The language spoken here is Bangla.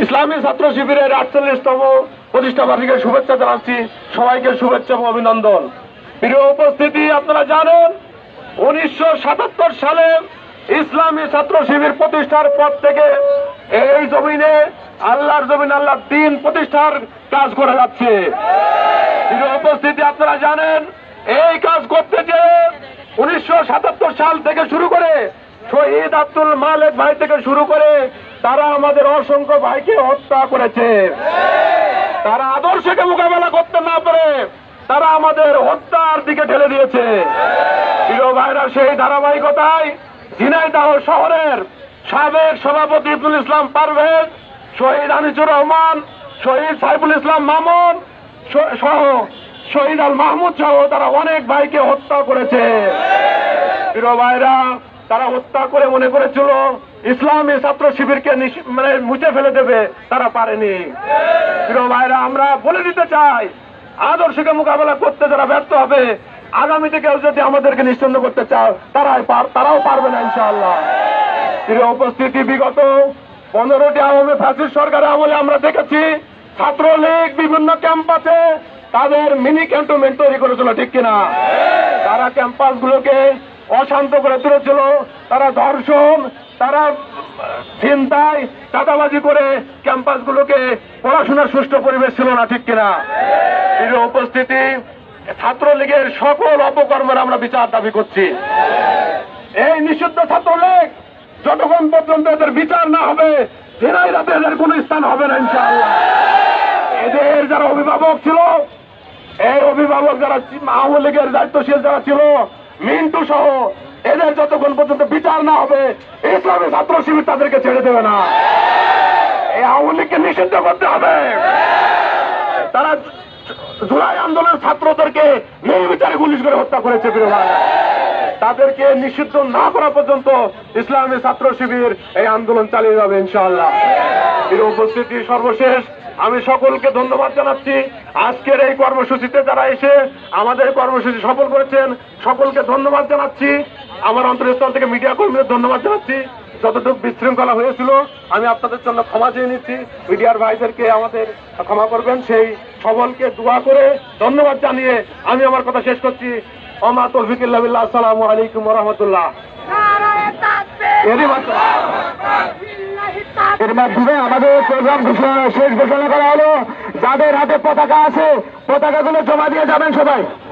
ইসলামী ছাত্র শিবিরের ৪৮তম প্রতিষ্ঠা বার্ষিকীর শুভেচ্ছা জানাচ্ছি। সবাইকে শুভেচ্ছা এবং অভিনন্দন। প্রিয় উপস্থিতি, আপনারা জানেন ১৯৭৭ সালে ইসলামী ছাত্র শিবির প্রতিষ্ঠার পর থেকে এই জমিনে আল্লাহর জমিন আল্লাহর দ্বীন প্রতিষ্ঠার কাজ করে যাচ্ছে। প্রিয় উপস্থিতি, আপনারা জানেন এই কাজ করতে যে ১৯৭৭ সাল থেকে শুরু করে শহীদ আব্দুল মালেক ভাই থেকে শুরু করে তারা আমাদের অসংখ্য ভাইকে হত্যা করেছে। তারা আদর্শকে মোকাবেলা করতে না পারে তারা আমাদের হত্যার দিকে ঠেলে দিয়েছে। প্রিয় ভাইরা, সেই ধারাবাহিকতায় ঝিনাইদহ শহরের সাবেক সভাপতি ইবনুল ইসলাম পারভেজ, শহীদ আনিসুর রহমান, শহীদ সাইফুল ইসলাম মামুন সহ শহীদ আল মাহমুদ সহ তারা অনেক ভাইকে হত্যা করেছে। প্রিয় ভাইরা, তারা হত্যা করে মনে করেছিল ইসলামী ছাত্র শিবিরকে মুছে ফেলে দেবে, তারা পারেনি। প্রিয় ভাইরা, আমরা বলে দিতে চাই আদর্শকে মোকাবেলা করতে যারা ব্যর্থ হবে আগামীতে কেউ যদি আমাদেরকে নিশ্চিন্ন করতে চাও তারাও পারবে না ইনশাআল্লাহ। প্রিয় উপস্থিতি, বিগত 15টি আওয়ামী ফ্যাসিস্ট সরকারের আমলে আমরা দেখেছি ছাত্রলীগ বিভিন্ন ক্যাম্পাসে তাদের মিনি ক্যান্টনমেন্ট তৈরি করেছিল, ঠিক কিনা? তারা ক্যাম্পাস গুলোকে অশান্ত করে তুলেছিল, তারা ধর্ষণ, তারা ছিনতাই, চাঁদাবাজি করে ক্যাম্পাস গুলোকে পড়াশোনার সুষ্ঠু পরিবেশ ছিল না, ঠিক কিনা? প্রিয় উপস্থিতি, ছাত্রলীগের সকল অপকর্মের আমরা বিচার দাবি করছি। এই নিষিদ্ধ ছাত্রলীগ যতক্ষণ পর্যন্ত এদের বিচার না হবে ঝিনাইদহে এদের কোন স্থান হবে না ইনশাআল্লাহ। এদের যারা অভিভাবক ছিল, এই অভিভাবক যারা আওয়ামী লীগের দায়িত্বশীল যারা ছিল মিন্টু সহ, এদের যতক্ষণ পর্যন্ত বিচার না হবে ইসলামী ছাত্র শিবির তাদেরকে ছেড়ে দেবে না। এই আওয়ামী লীগকে নিষিদ্ধ করতে হবে। তারা জুলাই আন্দোলনের ছাত্রদেরকে নির্বিচারে গুলি করে হত্যা করেছে। তাদেরকে নিষিদ্ধ না করা পর্যন্ত ইসলামী ছাত্র শিবির এই আন্দোলন চালিয়ে যাবে ইনশাআল্লাহ। এর উপস্থিতি, সর্বশেষ আমি সকলকে ধন্যবাদ জানাচ্ছি। আজকের এই কর্মসূচিতে যারা এসে আমাদের কর্মসূচি সফল করেছেন সকলকে ধন্যবাদ জানাচ্ছি। আমার অন্তরস্থল থেকে মিডিয়া কর্মীদের ধন্যবাদ জানাচ্ছি। যতটুকু বিশৃঙ্খলা হয়েছিল আমি আপনাদের জন্য ক্ষমা চেয়ে নিচ্ছি। মিডিয়ার ভাইদেরকে আমাদের ক্ষমা করবেন, সেই সকলকে দোয়া করে ধন্যবাদ জানিয়ে আমি আমার কথা শেষ করছি। ওমা তৌফিক ইল্লা বিল্লাহ। আসসালামু আলাইকুম ওয়া রাহমাতুল্লাহ। এর মাধ্যমে আমাদের প্রোগ্রাম শেষ ঘোষণা করা হলো। যাদের হাতে পতাকা আছে পতাকাগুলো জমা দিয়ে যাবেন সবাই।